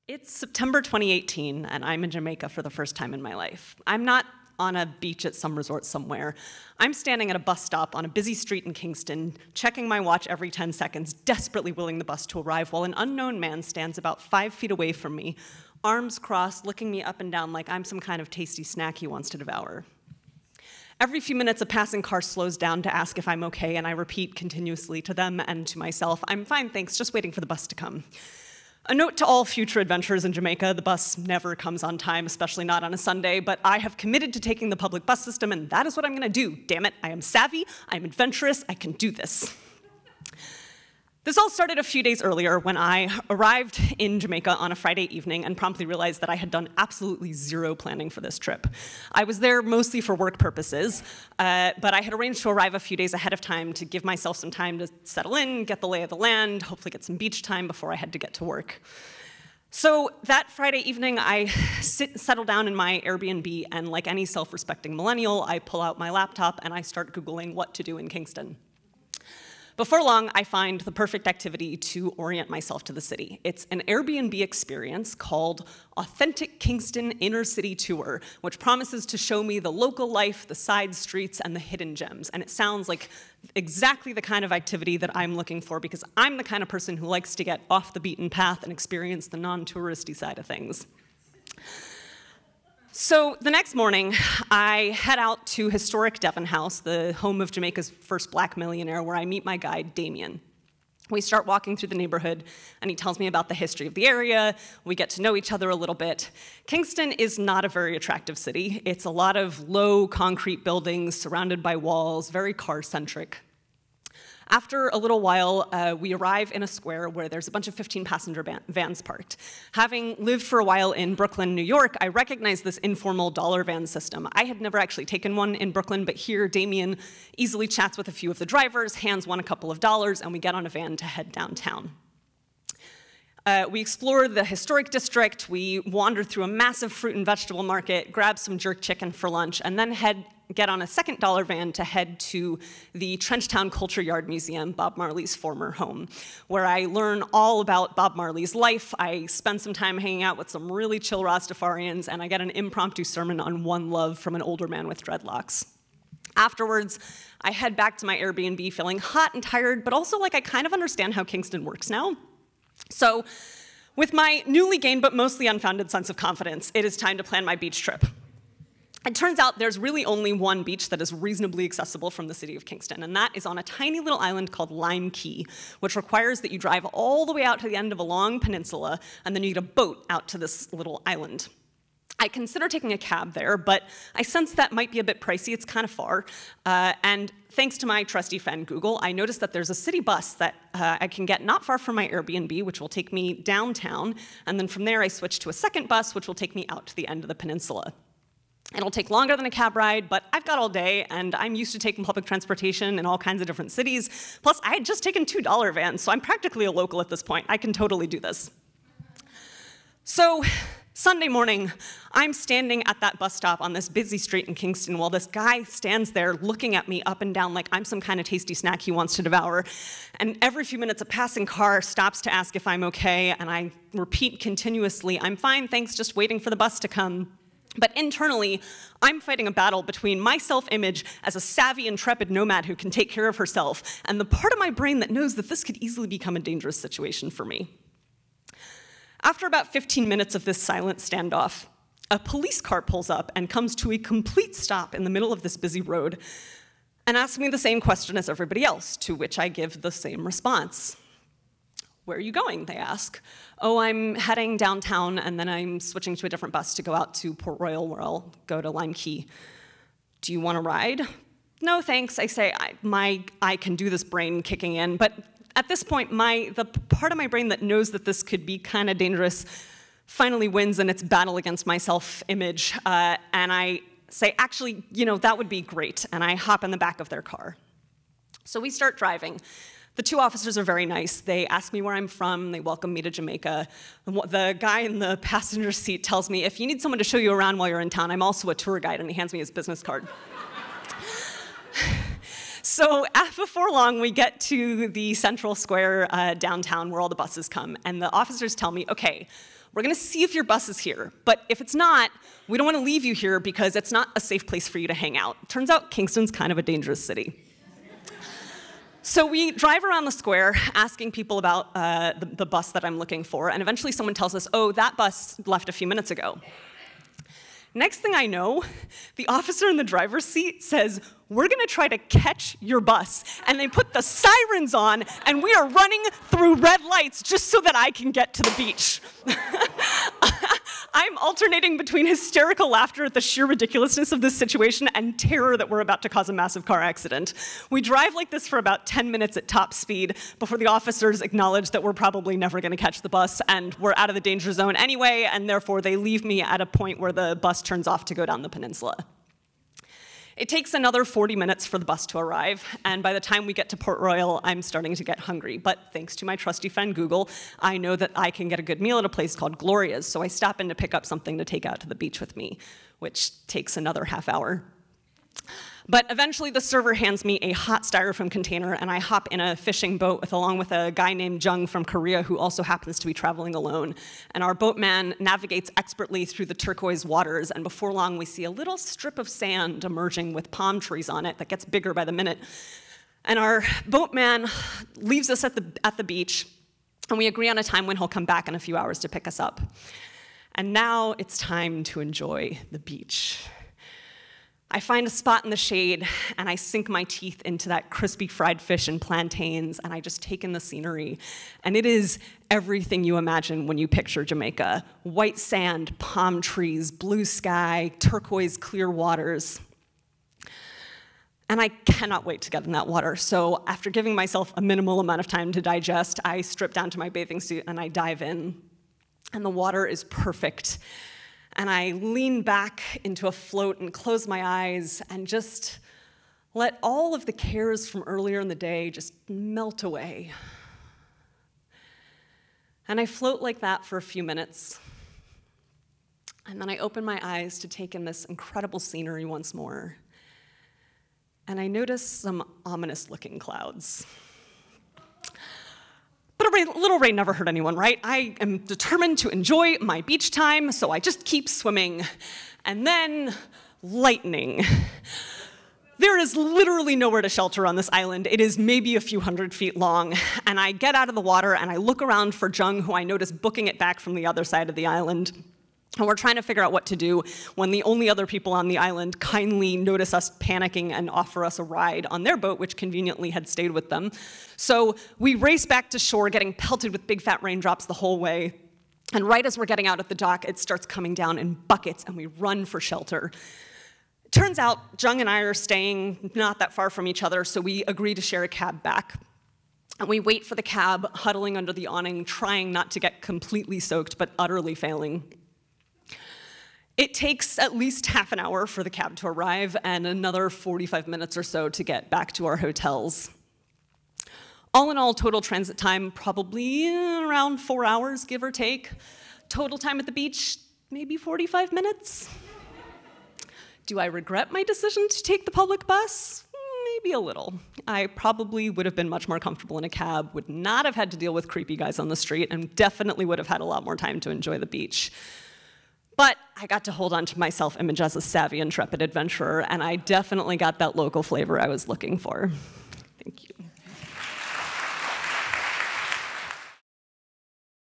It's September 2018, and I'm in Jamaica for the first time in my life. I'm not on a beach at some resort somewhere. I'm standing at a bus stop on a busy street in Kingston, checking my watch every 10 seconds, desperately willing the bus to arrive, while an unknown man stands about 5 feet away from me, arms crossed, looking me up and down like I'm some kind of tasty snack he wants to devour. Every few minutes, a passing car slows down to ask if I'm okay, and I repeat continuously to them and to myself, "I'm fine, thanks, just waiting for the bus to come." A note to all future adventurers in Jamaica: the bus never comes on time, especially not on a Sunday, but I have committed to taking the public bus system, and that is what I'm gonna do. Damn it, I am savvy, I'm adventurous, I can do this. This all started a few days earlier when I arrived in Jamaica on a Friday evening and promptly realized that I had done absolutely zero planning for this trip. I was there mostly for work purposes, but I had arranged to arrive a few days ahead of time to give myself some time to settle in, get the lay of the land, hopefully get some beach time before I had to get to work. So that Friday evening, I settle down in my Airbnb, and like any self-respecting millennial, I pull out my laptop and I start Googling what to do in Kingston. Before long, I find the perfect activity to orient myself to the city. It's an Airbnb experience called Authentic Kingston Inner City Tour, which promises to show me the local life, the side streets, and the hidden gems. And it sounds like exactly the kind of activity that I'm looking for, because I'm the kind of person who likes to get off the beaten path and experience the non-touristy side of things. So the next morning, I head out to historic Devon House, the home of Jamaica's first black millionaire, where I meet my guide, Damien. We start walking through the neighborhood, and he tells me about the history of the area. We get to know each other a little bit. Kingston is not a very attractive city. It's a lot of low concrete buildings surrounded by walls, very car-centric. After a little while, we arrive in a square where there's a bunch of 15-passenger vans parked. Having lived for a while in Brooklyn, New York, I recognize this informal dollar van system. I had never actually taken one in Brooklyn, but here Damien easily chats with a few of the drivers, hands one a couple of dollars, and we get on a van to head downtown. We explore the historic district, we wander through a massive fruit and vegetable market, grab some jerk chicken for lunch, and then get on a second dollar van to head to the Trenchtown Culture Yard Museum, Bob Marley's former home, where I learn all about Bob Marley's life. I spend some time hanging out with some really chill Rastafarians, and I get an impromptu sermon on One Love from an older man with dreadlocks. Afterwards, I head back to my Airbnb feeling hot and tired, but also like I kind of understand how Kingston works now. So, with my newly gained but mostly unfounded sense of confidence, it is time to plan my beach trip. It turns out there's really only one beach that is reasonably accessible from the city of Kingston, and that is on a tiny little island called Lime Key, which requires that you drive all the way out to the end of a long peninsula, and then you get a boat out to this little island. I consider taking a cab there, but I sense that might be a bit pricey. It's kind of far, and thanks to my trusty friend Google, I noticed that there's a city bus that I can get not far from my Airbnb, which will take me downtown, and then from there I switch to a second bus, which will take me out to the end of the peninsula. It'll take longer than a cab ride, but I've got all day, and I'm used to taking public transportation in all kinds of different cities. Plus, I had just taken $2 vans, so I'm practically a local at this point. I can totally do this. So, Sunday morning, I'm standing at that bus stop on this busy street in Kingston while this guy stands there looking at me up and down like I'm some kind of tasty snack he wants to devour. And every few minutes, a passing car stops to ask if I'm okay, and I repeat continuously, "I'm fine, thanks, just waiting for the bus to come." But internally, I'm fighting a battle between my self-image as a savvy, intrepid nomad who can take care of herself, and the part of my brain that knows that this could easily become a dangerous situation for me. After about 15 minutes of this silent standoff, a police car pulls up and comes to a complete stop in the middle of this busy road and asks me the same question as everybody else, to which I give the same response. "Where are you going?" they ask. "Oh, I'm heading downtown, and then I'm switching to a different bus to go out to Port Royal, where I'll go to Lime Key. Do you want to ride?" "No, thanks," I say, my I can do this brain kicking in. But at this point, the part of my brain that knows that this could be kind of dangerous finally wins in its battle against my self-image, and I say, "Actually, that would be great," and I hop in the back of their car. So we start driving. The two officers are very nice. They ask me where I'm from. They welcome me to Jamaica. The guy in the passenger seat tells me, "If you need someone to show you around while you're in town, I'm also a tour guide," and he hands me his business card. So before long, we get to the central square downtown where all the buses come, and the officers tell me, okay, we're gonna see if your bus is here, but if it's not, we don't wanna leave you here because it's not a safe place for you to hang out. Turns out Kingston's kind of a dangerous city. So we drive around the square asking people about the bus that I'm looking for, and eventually someone tells us, oh, that bus left a few minutes ago. Next thing I know, the officer in the driver's seat says, we're gonna try to catch your bus. And they put the sirens on, and we are running through red lights just so that I can get to the beach. I'm alternating between hysterical laughter at the sheer ridiculousness of this situation and terror that we're about to cause a massive car accident. We drive like this for about 10 minutes at top speed before the officers acknowledge that we're probably never gonna catch the bus and we're out of the danger zone anyway, and therefore they leave me at a point where the bus turns off to go down the peninsula. It takes another 40 minutes for the bus to arrive, and by the time we get to Port Royal, I'm starting to get hungry. But thanks to my trusty friend Google, I know that I can get a good meal at a place called Gloria's, so I stop in to pick up something to take out to the beach with me, which takes another half hour. But eventually the server hands me a hot styrofoam container, and I hop in a fishing boat along with a guy named Jung from Korea who also happens to be traveling alone. And our boatman navigates expertly through the turquoise waters, and before long we see a little strip of sand emerging with palm trees on it that gets bigger by the minute. And our boatman leaves us at the beach, and we agree on a time when he'll come back in a few hours to pick us up. And now it's time to enjoy the beach. I find a spot in the shade, and I sink my teeth into that crispy fried fish and plantains, and I just take in the scenery. And it is everything you imagine when you picture Jamaica. White sand, palm trees, blue sky, turquoise clear waters. And I cannot wait to get in that water. So after giving myself a minimal amount of time to digest, I strip down to my bathing suit and I dive in. And the water is perfect. And I lean back into a float and close my eyes and just let all of the cares from earlier in the day just melt away. And I float like that for a few minutes. And then I open my eyes to take in this incredible scenery once more. And I notice some ominous-looking clouds. But a little rain never hurt anyone, right? I am determined to enjoy my beach time, so I just keep swimming. And then, lightning. There is literally nowhere to shelter on this island. It is maybe a few hundred feet long. And I get out of the water and I look around for Jung, who I notice booking it back from the other side of the island. And we're trying to figure out what to do when the only other people on the island kindly notice us panicking and offer us a ride on their boat, which conveniently had stayed with them. So we race back to shore, getting pelted with big fat raindrops the whole way. And right as we're getting out at the dock, it starts coming down in buckets, and we run for shelter. Turns out, Jung and I are staying not that far from each other, so we agree to share a cab back. And we wait for the cab, huddling under the awning, trying not to get completely soaked, but utterly failing. It takes at least half an hour for the cab to arrive and another 45 minutes or so to get back to our hotels. All in all, total transit time, probably around 4 hours, give or take. Total time at the beach, maybe 45 minutes. Do I regret my decision to take the public bus? Maybe a little. I probably would have been much more comfortable in a cab, would not have had to deal with creepy guys on the street, and definitely would have had a lot more time to enjoy the beach. But I got to hold on to my self-image as a savvy, intrepid adventurer, and I definitely got that local flavor I was looking for. Thank you.